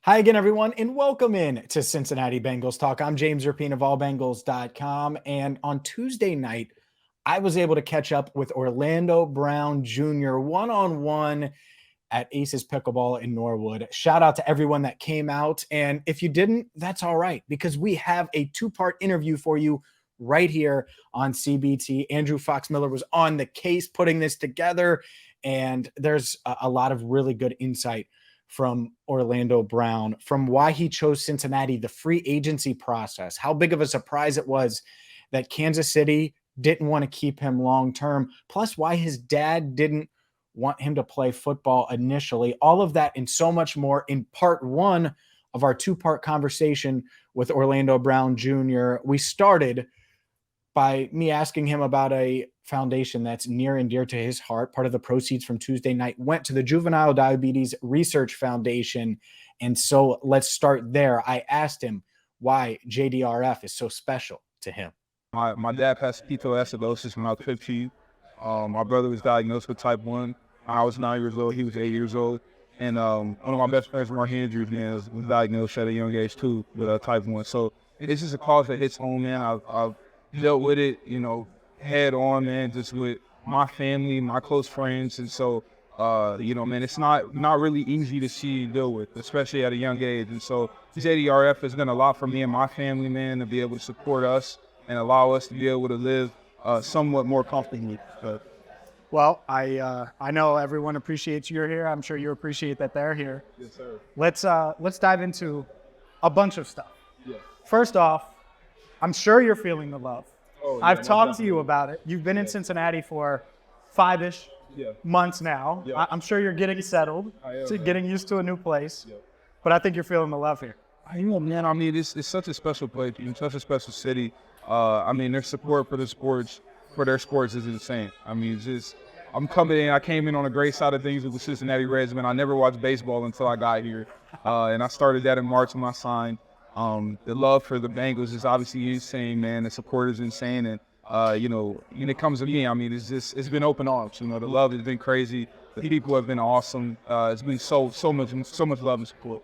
Hi again, everyone, and welcome in to Cincinnati Bengals Talk. I'm James Rapien of allbengals.com. And on Tuesday night, I was able to catch up with Orlando Brown Jr. one-on-one at Aces Pickleball in Norwood. Shout out to everyone that came out. And if you didn't, that's all right, because we have a two-part interview for you right here on CBT. Andrew Fox Miller was on the case putting this together, and there's a lot of really good insight from Orlando Brown, from why he chose Cincinnati, the free agency process, how big of a surprise it was that Kansas City didn't want to keep him long-term, plus why his dad didn't want him to play football initially. All of that and so much more in part one of our two-part conversation with Orlando Brown Jr. We started by me asking him about a foundation that's near and dear to his heart. Part of the proceeds from Tuesday night went to the Juvenile Diabetes Research Foundation. And so let's start there. I asked him why JDRF is so special to him. My dad passed ketoacidosis when I was 15. My brother was diagnosed with type 1. I was 9 years old. He was 8 years old. And one of my best friends, Mark Andrews, man, was diagnosed at a young age too with type 1. So it's just a cause that hits home, man. I've dealt with it, head on, man, just with my family, my close friends. And so, man, it's not really easy to see and deal with, especially at a young age. And so JDRF has done a lot for me and my family, man, to be able to support us and allow us to be able to live somewhat more comfortably. Well, I know everyone appreciates you're here. I'm sure you appreciate that they're here. Yes, sir. Let's dive into a bunch of stuff. Yeah. First off, I'm sure you're feeling the love. Oh, yeah, I've talked to you about it. You've been in Cincinnati for 5-ish months now. Yeah. I'm sure you're getting settled, getting used to a new place. Yeah. But I think you're feeling the love here. I know, man. I mean, it's such a special place, such a special city. Their support for their sports is insane. I mean, I came in on a great side of things with the Cincinnati Reds, man. I never watched baseball until I got here. And I started that in March when I signed. The love for the Bengals is obviously insane, man. The support is insane. And, when it comes to me, I mean, it's been open arms. The love has been crazy. The people have been awesome. It's been so much love and support.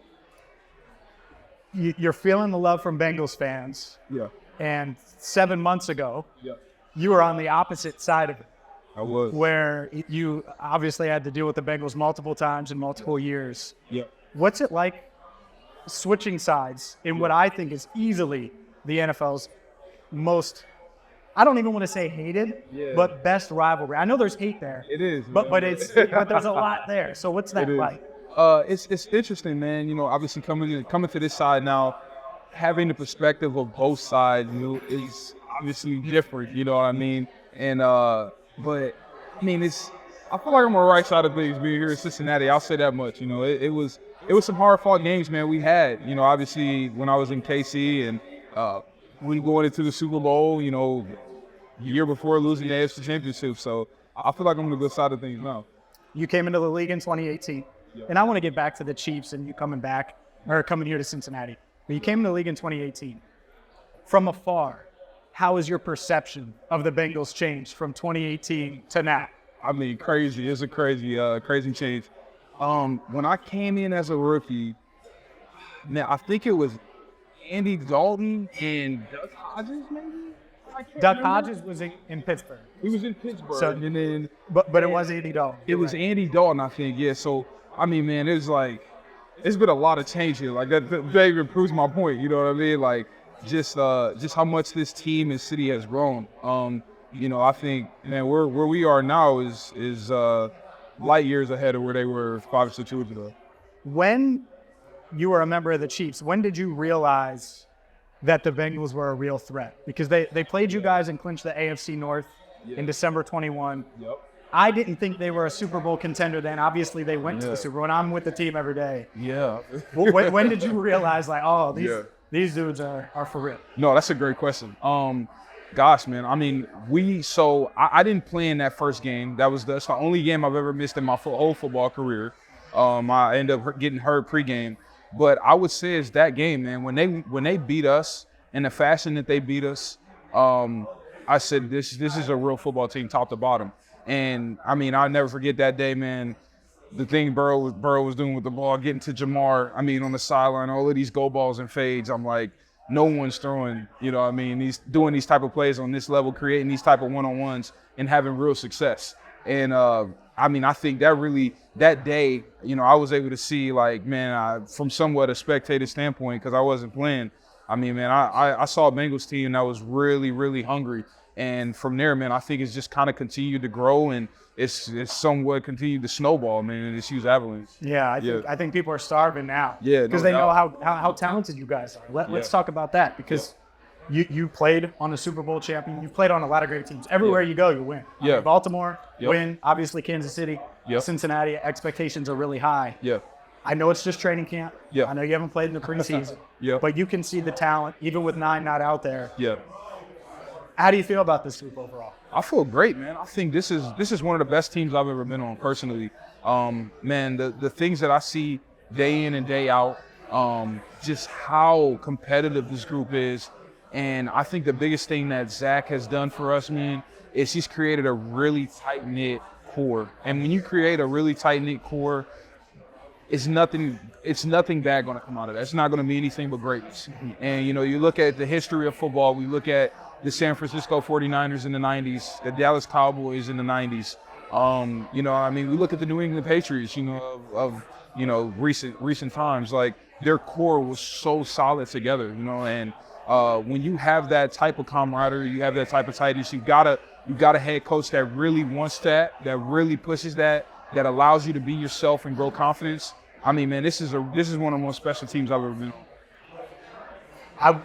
You're feeling the love from Bengals fans. Yeah. And 7 months ago, you were on the opposite side of it. I was. Where you obviously had to deal with the Bengals multiple times in multiple years. Yeah. What's it like switching sides in what I think is easily the NFL's most, I don't even want to say hated, but best rivalry? I know there's hate there. It is. But there's a lot there. So what's that like? It's interesting, man. Obviously coming to this side now, having the perspective of both sides, is obviously different. You know what I mean? And but I mean, I feel like I'm on the right side of things being here in Cincinnati. I'll say that much. It was some hard-fought games, man. We had, obviously when I was in KC and we going into the Super Bowl, the year before losing the AFC Championship. So I feel like I'm on the good side of things now. You came into the league in 2018, and I want to get back to the Chiefs and you coming here to Cincinnati. But you came into the league in 2018. From afar, how has your perception of the Bengals changed from 2018 to now? I mean, crazy. It's a crazy change. When I came in as a rookie, man, I think it was Andy Dalton and Duck Hodges, maybe? Duck Hodges was in Pittsburgh. He was in Pittsburgh. So, and then, but it was Andy Dalton. It was Andy Dalton, I think, yeah. So, I mean, man, it's been a lot of change here. Like, that even proves my point, you know what I mean? Like, just how much this team and city has grown. I think, man, where we are now is light years ahead of where they were 5 or 6 years ago. When you were a member of the Chiefs, when did you realize that the Bengals were a real threat? Because they played you guys and clinched the AFC North in December 21. Yep. I didn't think they were a Super Bowl contender then. Obviously, they went to the Super Bowl, and I'm with the team every day. Yeah. when did you realize, these dudes are for real? No, that's a great question. Gosh, man. I mean, I didn't play in that first game. That's the only game I've ever missed in my whole football career. I ended up getting hurt pregame. But I would say it's that game, man. When they beat us in the fashion that they beat us, I said this is a real football team, top to bottom. And I mean, I'll never forget that day, man. the thing Burrow was doing with the ball, getting to Jamar, I mean, on the sideline, all of these go balls and fades, I'm like, no one's throwing, you know what I mean, he's doing these type of plays on this level, creating these type of one-on-ones and having real success. And, I mean, I think that day, you know, I was able to see, like, man, from somewhat a spectator standpoint, because I wasn't playing, I mean, man, I saw a Bengals team that was really, really hungry. And from there, man, I think it's just kind of continued to grow, and it's somewhat continued to snowball, man, in this huge avalanche. Yeah, I think people are starving now. Yeah, because they know how talented you guys are. Let's talk about that, because you played on a Super Bowl champion. You played on a lot of great teams. Everywhere you go, you win. Yeah. Baltimore, win. Obviously, Kansas City, Cincinnati, expectations are really high. Yeah. I know it's just training camp. Yeah. I know you haven't played in the preseason. Yeah. But you can see the talent, even with 9 not out there. Yeah. How do you feel about this group overall? I feel great, man. I think this is one of the best teams I've ever been on personally. Man, the things that I see day in and day out, just how competitive this group is. And I think the biggest thing that Zach has done for us, man, is he's created a really tight-knit core. And when you create a really tight-knit core, it's nothing bad going to come out of that. It's not going to be anything but greatness. And, you know, you look at the history of football, we look at the San Francisco 49ers in the 90s, the Dallas Cowboys in the 90s. You know, I mean, we look at the New England Patriots, you know, of you know, recent times. Like, their core was so solid together, you know, and when you have that type of camaraderie, you have that type of tightness, you got a head coach that really wants that really pushes that allows you to be yourself and grow confidence. I mean, man, this is one of the most special teams I've ever been on. I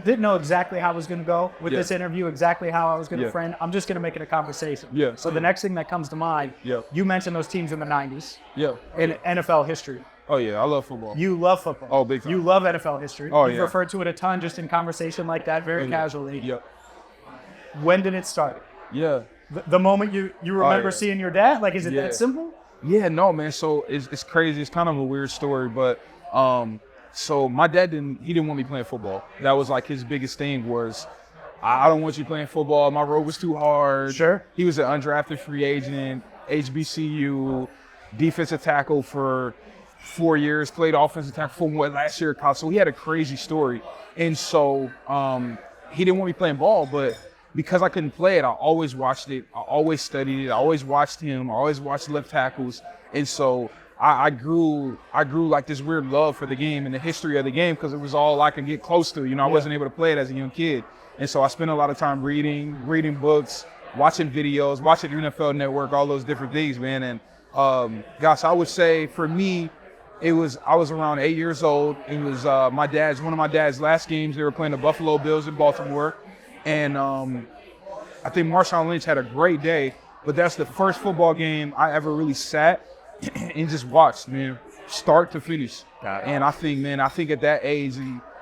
didn't know exactly how I was going to go with this interview, exactly how I was going to frame. I'm just going to make it a conversation. Yeah. So the next thing that comes to mind, you mentioned those teams in the 90s. Yeah. In NFL history. Oh, yeah, I love football. You love football. Oh, big time. You love NFL history. Oh, You've referred to it a ton just in conversation like that, very casually. Yeah. When did it start? Yeah. The moment you remember seeing your dad? Like, is it that simple? Yeah, no, man. So it's crazy. It's kind of a weird story, but so my dad didn't want me playing football. That was like his biggest thing was, I don't want you playing football. My road was too hard. Sure. He was an undrafted free agent, HBCU, defensive tackle for 4 years, played offensive tackle for last year at college. So he had a crazy story. And so he didn't want me playing ball, but because I couldn't play it, I always watched it. I always studied it. I always watched him. I always watched left tackles. And so I grew like this weird love for the game and the history of the game because it was all I could get close to. You know, I wasn't able to play it as a young kid. And so I spent a lot of time reading books, watching videos, watching NFL Network, all those different things, man. And gosh, I would say for me, I was around 8 years old. It was one of my dad's last games. They were playing the Buffalo Bills in Baltimore. And I think Marshawn Lynch had a great day, but that's the first football game I ever really sat and just watched, man, start to finish. And I think at that age,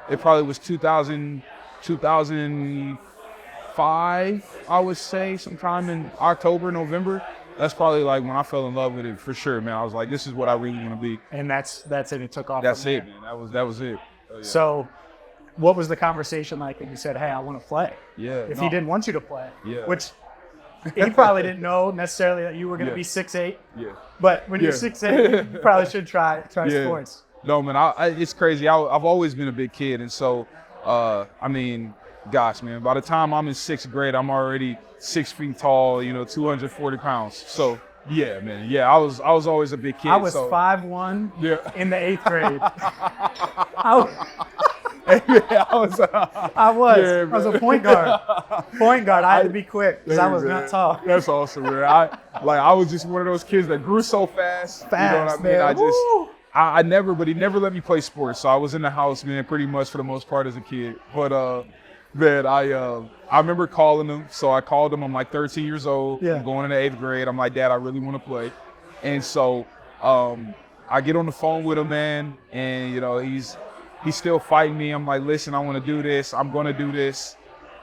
it probably was 2005, I would say, sometime in October, November. That's probably like when I fell in love with it for sure, man. I was like, this is what I really want to be. And that's it. It took off. That's it, man. That was it. Oh, yeah. So what was the conversation like when you said, hey, I want to play? Yeah. If he didn't want you to play, which he probably didn't know necessarily that you were going to be 6'8". Yeah. But when you're 6'8", you probably should try sports. No, man, it's crazy. I've always been a big kid. And so, I mean, gosh, man, by the time I'm in 6th grade, I'm already 6 feet tall, 240 pounds. So, yeah, man. Yeah, I was always a big kid. I was 5'1" in the 8th grade. I was a point guard. I had to be quick because I was not tall. That's awesome, man. I was just one of those kids that grew so fast. You know what I mean? Man. But he never let me play sports. So I was in the house, man, pretty much for the most part as a kid. But man, I remember calling him. So I called him. I'm like 13 years old. Yeah. I'm going into 8th grade. I'm like, Dad, I really want to play. And so I get on the phone with him, man, and he's still fighting me. I'm like, listen, I want to do this. I'm going to do this.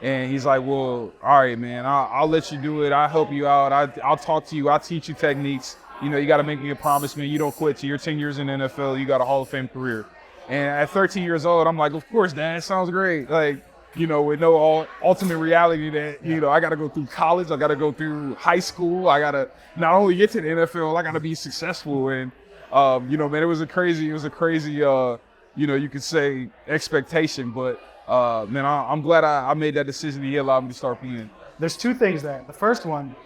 And he's like, well, all right, man, I'll let you do it. I'll help you out. I'll talk to you. I'll teach you techniques. You got to make me a promise, man. You don't quit till you're 10 years in the NFL. You got a Hall of Fame career. And at 13 years old, I'm like, of course, Dad, sounds great. Like, with no ultimate reality that, I got to go through college, I got to go through high school, I got to not only get to the NFL, I got to be successful. And, man, it was a crazy, you could say expectation. But, man, I'm glad I made that decision. He allowed me to start playing. There's two things there. The first one,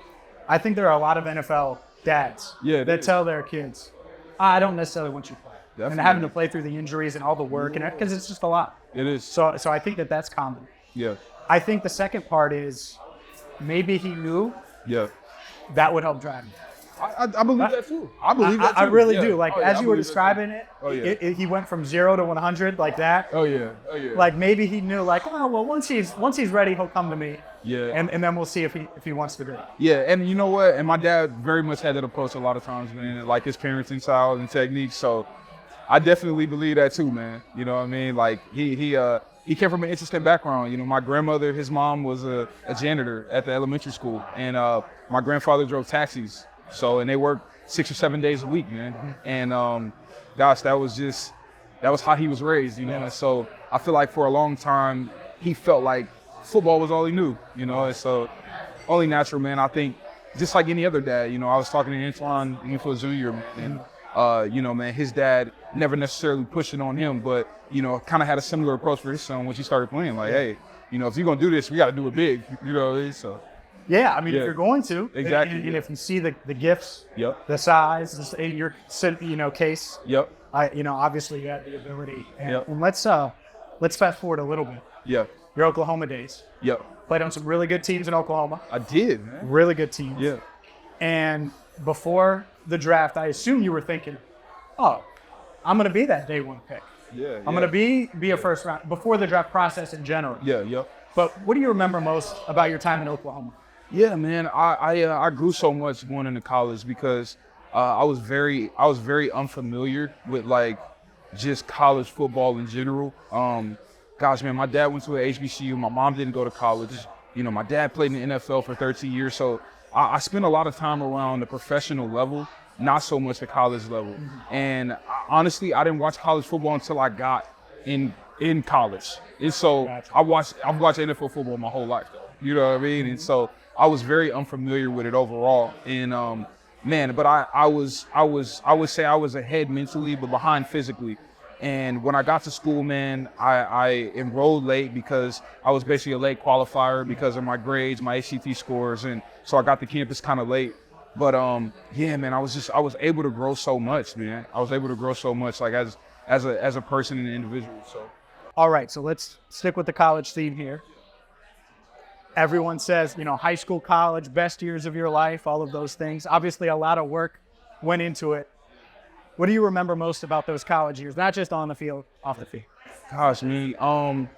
I think there are a lot of NFL dads that tell their kids, I don't necessarily want you to play. Definitely. And having to play through the injuries and all the work, and because it's just a lot. It is. So I think that's common. Yeah. I think the second part is maybe he knew that would help drive him. I believe that too. I believe that too. I really do. Like, as you were describing it, he went from 0 to 100 like that. Oh yeah. Like, maybe he knew, like, oh, well, once he's ready, he'll come to me. Yeah. And then we'll see if he wants to do it. Yeah, and you know what? And my dad very much had that approach a lot of times, man, like his parenting style and techniques. So I definitely believe that too, man. You know what I mean? Like, he came from an interesting background. My grandmother, his mom was a janitor at the elementary school, and my grandfather drove taxis. So, and they worked 6 or 7 days a week, man. And gosh, that was how he was raised, And so I feel like for a long time he felt like football was all he knew, And so only natural, man. I think just like any other dad, I was talking to Antoine Winfield Jr. and man, his dad never necessarily pushed it on him, but kind of had a similar approach for his son when he started playing. Like, hey, if you're gonna do this, we got to do it big, So. Yeah, I mean, if you're going to, exactly, and if you see the gifts, the size, in your case, obviously you had the ability. And let's fast forward a little bit. Yeah. Your Oklahoma days. Yep. Played on some really good teams in Oklahoma. I did, man. Really good teams. Yeah. And before the draft, I assume you were thinking, oh, I'm going to be that day one pick. Yeah. I'm going to be a first round before the draft process in general. Yeah. Yep. But what do you remember most about your time in Oklahoma? Yeah, man, I grew so much going into college because I was very unfamiliar with like just college football in general. Gosh, man, my dad went to an HBCU. My mom didn't go to college. My dad played in the NFL for 13 years. So I spent a lot of time around the professional level, not so much the college level. Mm-hmm. And honestly, I didn't watch college football until I got in college. And so gotcha. I've watched NFL football my whole life, though. You know what I mean? Mm-hmm. And so I was very unfamiliar with it overall. And man, but I would say I was ahead mentally, but behind physically. And when I got to school, man, I enrolled late because I was basically a late qualifier because of my grades, my ACT scores, and so I got to campus kind of late. But yeah, man, I was able to grow so much, man. I was able to grow so much, like as a person and an individual. So. All right, so let's stick with the college theme here. Everyone says, high school, college, best years of your life, all of those things. Obviously, a lot of work went into it. What do you remember most about those college years? Not just on the field, off the field. Gosh, man.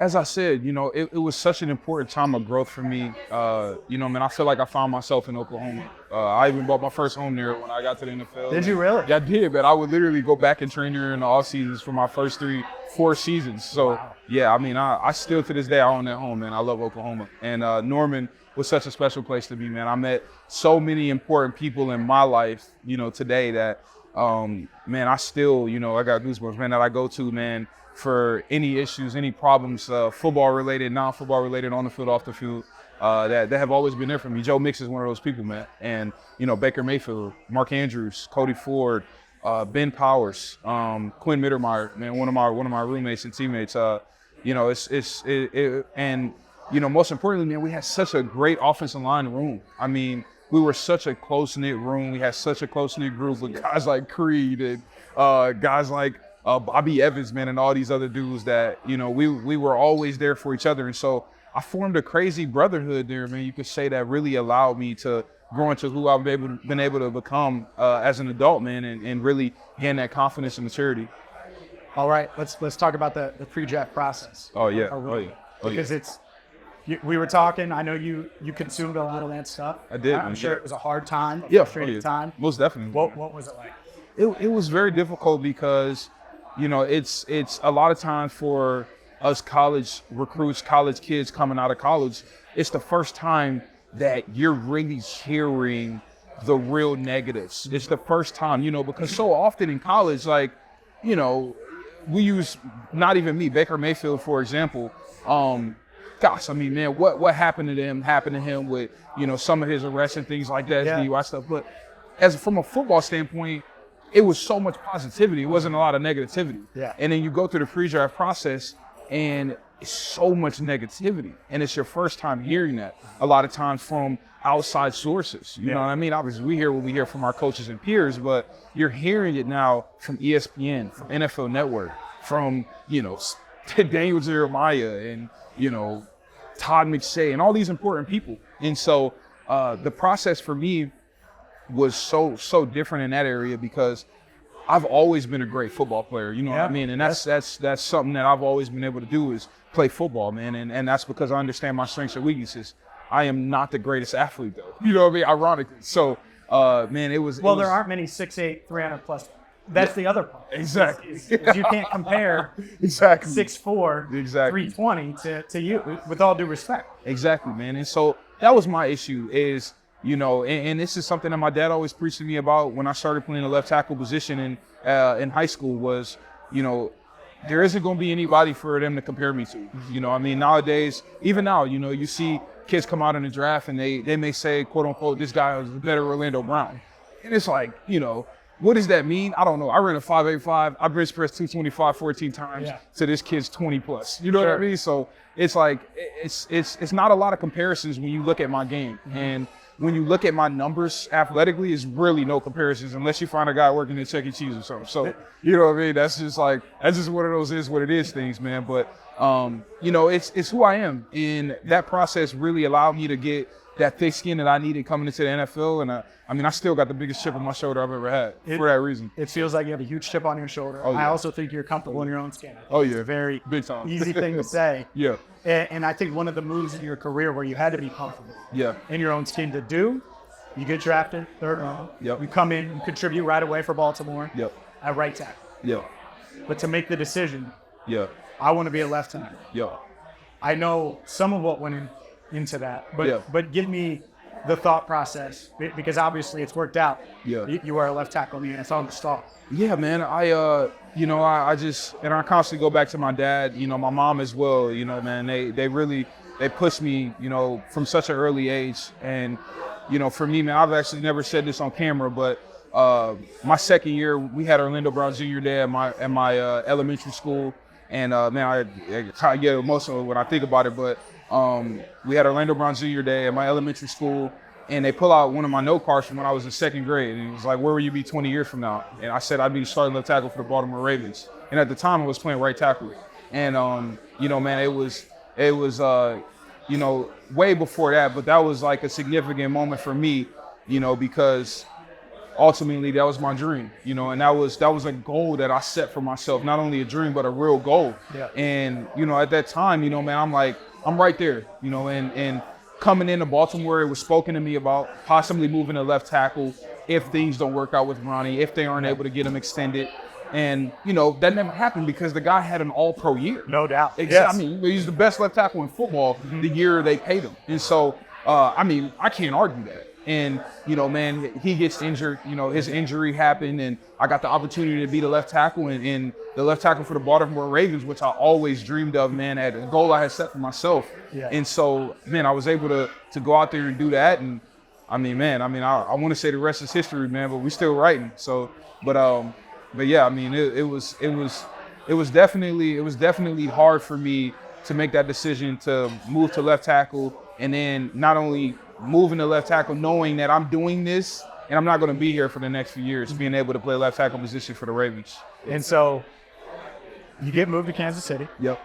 As I said, it was such an important time of growth for me. Man, I feel like I found myself in Oklahoma. I even bought my first home there when I got to the NFL. Did you really? Yeah, I did, but I would literally go back and train there in the off seasons for my first 3-4 seasons. So, wow. Yeah, I mean, I still to this day, I own that home, man. I love Oklahoma. And Norman was such a special place to me, man. I met so many important people in my life, today that, man, I still, I got goosebumps, man, that I go to, man, for any issues, any problems, football related, non-football related, on the field, off the field, that have always been there for me. Joe Mix is one of those people, man. And, Baker Mayfield, Mark Andrews, Cody Ford, Ben Powers, Quinn Mittermeier, man, one of my roommates and teammates. Most importantly, man, we had such a great offensive line room. I mean, we were such a close-knit room. We had such a close-knit group with guys like Creed and guys like Bobby Evans, man, and all these other dudes that, we were always there for each other. And so I formed a crazy brotherhood there, man. You could say that really allowed me to grow into who I've been able to become as an adult, man, and really gain that confidence and maturity. All right, let's talk about the pre-draft process. Oh yeah, Because we were talking. I know you consumed a lot of that stuff. I did. I'm sure it was a hard time, frustrating time. Most definitely. What was it like? It was very difficult because, it's a lot of times for us college recruits, college kids coming out of college, it's the first time that you're really hearing the real negatives. It's the first time, because so often in college, like, we use, not even me, Baker Mayfield, for example. Gosh, I mean, man, what happened to him with, you know, some of his arrests and things like that, DUI stuff. But from a football standpoint, it was so much positivity. It wasn't a lot of negativity. Yeah. And then you go through the pre-draft process and it's so much negativity. And it's your first time hearing that a lot of times from outside sources. You know what I mean? Obviously, we hear what we hear from our coaches and peers, but you're hearing it now from ESPN, from NFL Network, from, you know, Daniel Jeremiah and, you know, Todd McShay and all these important people. And so the process for me was so different in that area because I've always been a great football player, you know what I mean? And that's something that I've always been able to do is play football, man. And that's because I understand my strengths and weaknesses. I am not the greatest athlete though, you know what I mean? Ironically. So, man, there aren't many 6'8", 300 plus. That's the other part. Exactly. Is you can't compare 6'4", 320 to you, with all due respect. Exactly, man. And so that was my issue is, you know, and this is something that my dad always preached to me about when I started playing the left tackle position in high school was, you know, there isn't going to be anybody for them to compare me to. You know, I mean, nowadays, even now, you know, you see kids come out in the draft and they may say, quote unquote, this guy is a better Orlando Brown. And it's like, you know, what does that mean? I don't know. I ran a 5.85. I bench pressed 225 14 times to this kid's 20 plus. You know what I mean? So it's like, it's not a lot of comparisons when you look at my game. And when you look at my numbers athletically, it's really no comparisons unless you find a guy working at Chuck E. Cheese or something. So, you know what I mean? That's just one of those is what it is things, man. But, you know, it's who I am. And that process really allowed me to get that thick skin that I needed coming into the NFL. And I mean, I still got the biggest chip on my shoulder I've ever had for that reason. It feels like you have a huge chip on your shoulder. Oh, yeah. I also think you're comfortable in your own skin. Oh, yeah. Very big time. Easy thing to say. Yeah. And I think one of the moves in your career where you had to be comfortable in your own skin to do, you get drafted third round. Yep. You come in, you contribute right away for Baltimore at right tackle. Yeah. But to make the decision, I want to be a left tackle. Yeah. I know some of what went into that, but give me the thought process because obviously it's worked out. Yeah. You are a left tackle in the NFL to start. Yeah, man. You know, I constantly go back to my dad, you know, my mom as well, you know, man, they pushed me, you know, from such an early age. And, you know, for me, man, I've actually never said this on camera, but my second year, we had Orlando Brown Junior Day at my elementary school. And, man, I kind of get emotional when I think about it, but we had Orlando Brown Junior Day at my elementary school. And they pull out one of my note cards from when I was in second grade. And it was like, where will you be 20 years from now? And I said, I'd be starting left tackle for the Baltimore Ravens. And at the time, I was playing right tackle. And, you know, man, it was, you know, way before that. But that was like a significant moment for me, you know, because ultimately that was my dream, you know, and that was a goal that I set for myself. Not only a dream, but a real goal. Yeah. And, you know, at that time, you know, man, I'm like, I'm right there, you know, and coming into Baltimore, it was spoken to me about possibly moving to left tackle if things don't work out with Ronnie, if they aren't able to get him extended. And, you know, that never happened because the guy had an all-pro year. No doubt. Yes. I mean, he's the best left tackle in football the year they paid him. And so, I mean, I can't argue that. And, you know, man, he gets injured. You know, his injury happened, and I got the opportunity to be the left tackle and the left tackle for the Baltimore Ravens, which I always dreamed of, man, at a goal I had set for myself. Yeah. And so, man, I was able to go out there and do that. And, I mean, man, I want to say the rest is history, man, but we're still writing. So, but yeah, I mean, it was definitely hard for me to make that decision to move to left tackle, and then not only moving to left tackle, knowing that I'm doing this and I'm not going to be here for the next few years, being able to play left tackle position for the Ravens. And so you get moved to Kansas City. Yep.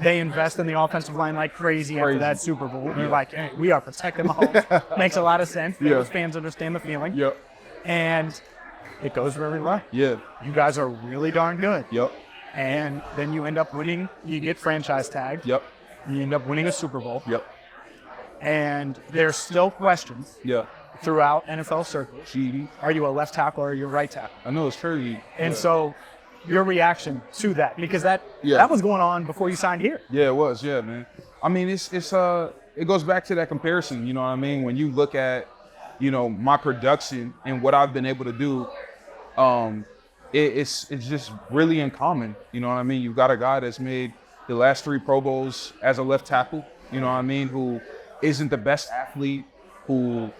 They invest in the offensive line like crazy after that Super Bowl. They're like, hey, we are protecting Mahomes. Makes a lot of sense. Those fans understand the feeling. Yep. And it goes very well. Yeah. You guys are really darn good. Yep. And then you end up winning. You get franchise tagged. Yep. You end up winning a Super Bowl. Yep. And there's still questions throughout NFL circles. Are you a left tackle or are you a right tackle? I know it's crazy. And so your reaction to that, because that was going on before you signed here. Yeah, it was. Yeah, man. I mean, it goes back to that comparison. You know what I mean? When you look at, you know, my production and what I've been able to do, it's just really uncommon. You know what I mean? You've got a guy that's made the last 3 Pro Bowls as a left tackle, you know what I mean, who isn't the best athlete, who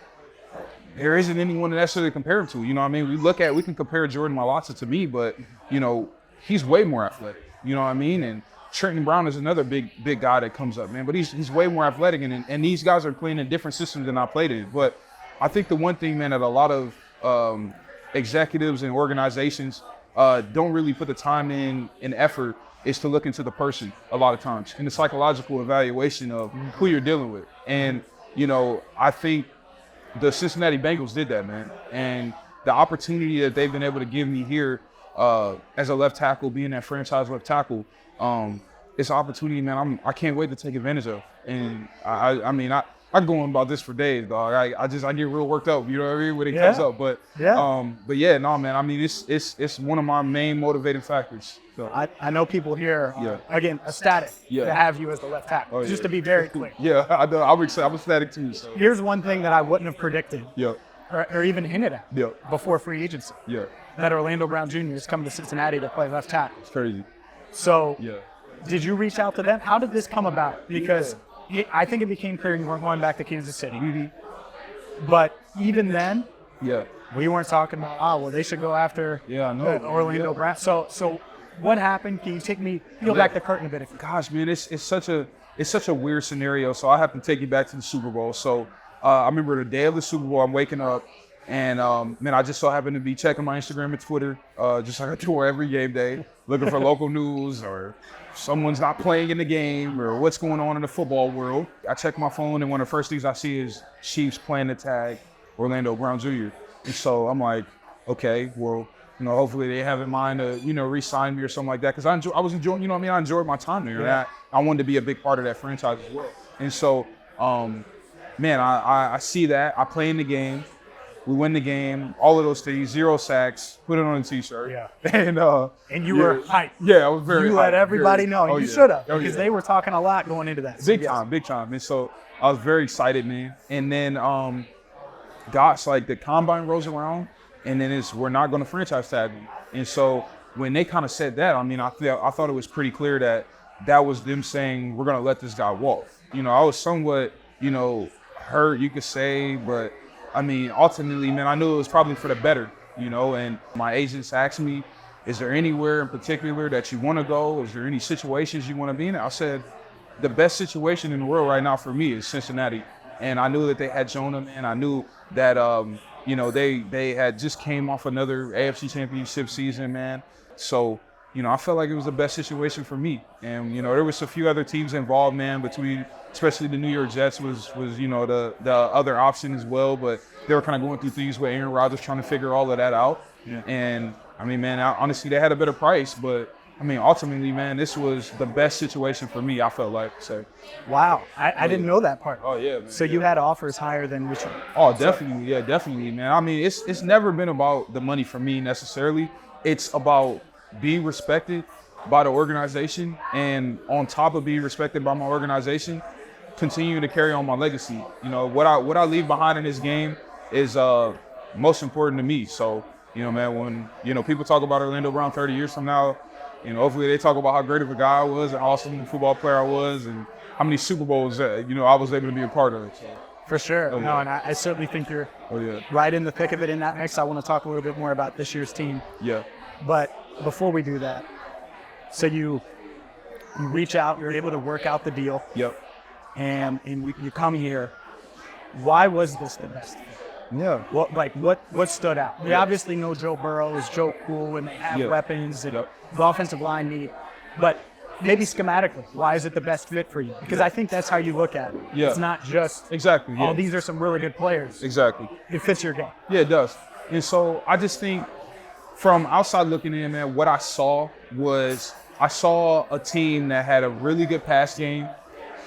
there isn't anyone to necessarily compare him to. You know what I mean? We can compare Jordan Mailata to me, but, you know, he's way more athletic. You know what I mean? And Trenton Brown is another big guy that comes up, man. But he's way more athletic, and these guys are playing in different systems than I played in. But I think the one thing, man, that a lot of executives and organizations don't really put the time in and effort is to look into the person a lot of times, and the psychological evaluation of who you're dealing with. And, you know, I think the Cincinnati Bengals did that, man. And the opportunity that they've been able to give me here as a left tackle, being that franchise left tackle, it's an opportunity, man, I can't wait to take advantage of. And I mean, I go on about this for days, dog. I get real worked up, you know what I mean, when it comes up. But yeah, no, man, I mean, it's one of my main motivating factors. So. I know people here, again, ecstatic to have you as the left tackle, just to be very clear. Yeah, I know. I'm ecstatic too. So. Here's one thing that I wouldn't have predicted or even hinted at before free agency. That Orlando Brown Jr. is coming to Cincinnati to play left tackle. It's crazy. So did you reach out to them? How did this come about? Because I think it became clear you weren't going back to Kansas City. But even then, we weren't talking about, well, they should go after Orlando Brown. So what happened? Can you peel back the curtain a bit? Gosh, man, it's such a weird scenario. So I have to take you back to the Super Bowl. So I remember the day of the Super Bowl, I'm waking up, and man, I just so happened to be checking my Instagram and Twitter, just like I do every game day, looking for local news or someone's not playing in the game or what's going on in the football world. I check my phone, and one of the first things I see is Chiefs planning to tag Orlando Brown Jr. And so I'm like, okay, well, you know, hopefully they have in mind to, you know, re-sign me or something like that. Because I was enjoying, you know what I mean? I enjoyed my time there. And I wanted to be a big part of that franchise as well. And so, man, I see that. I play in the game. We win the game, all of those things, 0 sacks, put it on a T-shirt. And you were hyped. Yeah, I was very You hyped, let everybody know. You should have, because they were talking a lot going into that. Big time. And so I was very excited, man. And then, gosh, like the combine rolls around, and then we're not going to franchise tag me. And so when they kind of said that, I mean, I thought it was pretty clear that was them saying, we're going to let this guy walk. You know, I was somewhat, you know, hurt, you could say, but I mean, ultimately, man, I knew it was probably for the better, you know, and my agents asked me, is there anywhere in particular that you want to go? Is there any situations you want to be in? I said, the best situation in the world right now for me is Cincinnati. And I knew that they had Jonah, man. I knew that, you know, they had just came off another AFC Championship season, man. So, you know, I felt like it was the best situation for me. And, you know, there was a few other teams involved, man, between especially the New York Jets was you know, the other option as well. But they were kind of going through things with Aaron Rodgers trying to figure all of that out. And, I mean, man, honestly, they had a better price. But, I mean, ultimately, man, this was the best situation for me, I felt like. So. Wow. I didn't know that part. Oh, yeah, man. So you had offers higher than which one? Oh, definitely. Yeah, definitely, man. I mean, it's never been about the money for me necessarily. It's about being respected by the organization, and on top of being respected by my organization, continuing to carry on my legacy. You know, what I leave behind in this game is most important to me. So, you know, man, when, you know, people talk about Orlando Brown 30 years from now, you know, hopefully they talk about how great of a guy I was and how awesome a football player I was and how many Super Bowls, you know, I was able to be a part of. So. For sure. No, and I certainly think you're right in the thick of it in that mix. I want to talk a little bit more about this year's team. But before we do that, so you reach out, you're able to work out the deal. And you come here. Why was this the best? What stood out? We obviously know Joe Burrow is Joe Cool and they have weapons and the offensive line need. But maybe schematically, why is it the best fit for you? Because I think that's how you look at it. It's not just, oh, these are some really good players. It fits your game. Yeah, it does. And so I just think from outside looking in, man, what I saw was a team that had a really good pass game,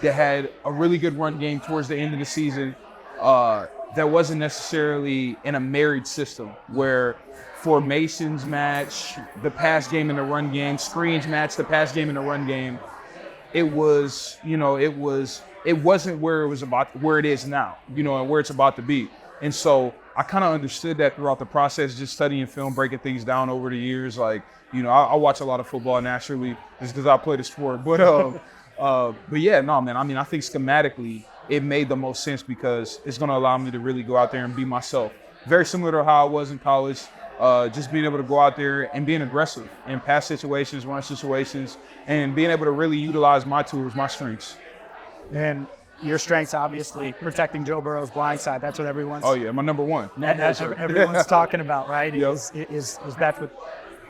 that had a really good run game towards the end of the season, that wasn't necessarily in a married system where formations match the pass game and the run game, screens match the pass game and the run game. It was, you know, it wasn't where it is now, you know, and where it's about to be. And so I kind of understood that throughout the process, just studying film, breaking things down over the years. Like, I watch a lot of football naturally just because I play the sport. But yeah, no, man. I mean, I think schematically it made the most sense because it's going to allow me to really go out there and be myself. Very similar to how I was in college. Just being able to go out there and being aggressive in pass situations, run situations, and being able to really utilize my tools, my strengths. And your strengths, obviously, protecting Joe Burrow's blind side. That's what everyone's. Oh yeah, my number one. That's what everyone's talking about, right? Yep. Is that's what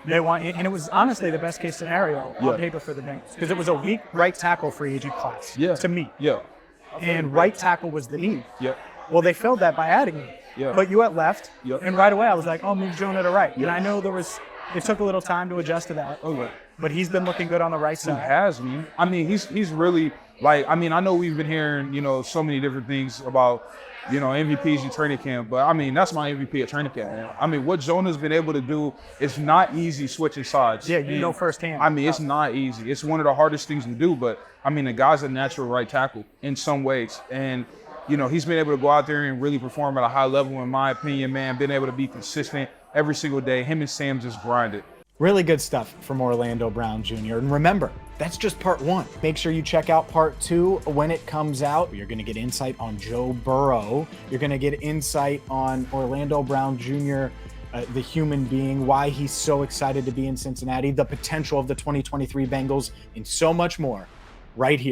they want, and it was honestly the best case scenario on paper for the Bengals because it was a weak right tackle free agent class. Yeah. To me. Yeah. And right tackle was the need. Yeah. Well, they filled that by adding you. Yeah. Put you at left, Yep. and right away I was like, oh, move Jonah to right. And I know it took a little time to adjust to that. Okay. But he's been looking good on the right He side. has, man. I mean, he's really like. I mean, I know we've been hearing so many different things about MVPs in training camp, but I mean that's my MVP at training camp. Man. I mean, what Jonah's been able to do, it's not easy switching sides. Yeah, you know firsthand. I mean, it's not easy. It's one of the hardest things to do, but I mean, the guy's a natural right tackle in some ways, and he's been able to go out there and really perform at a high level, in my opinion, man. Been able to be consistent every single day. Him and Sam just grinded. Really good stuff from Orlando Brown Jr. And remember, that's just part one. Make sure you check out part two when it comes out. You're going to get insight on Joe Burrow. You're going to get insight on Orlando Brown Jr., the human being, why he's so excited to be in Cincinnati, the potential of the 2023 Bengals, and so much more right here.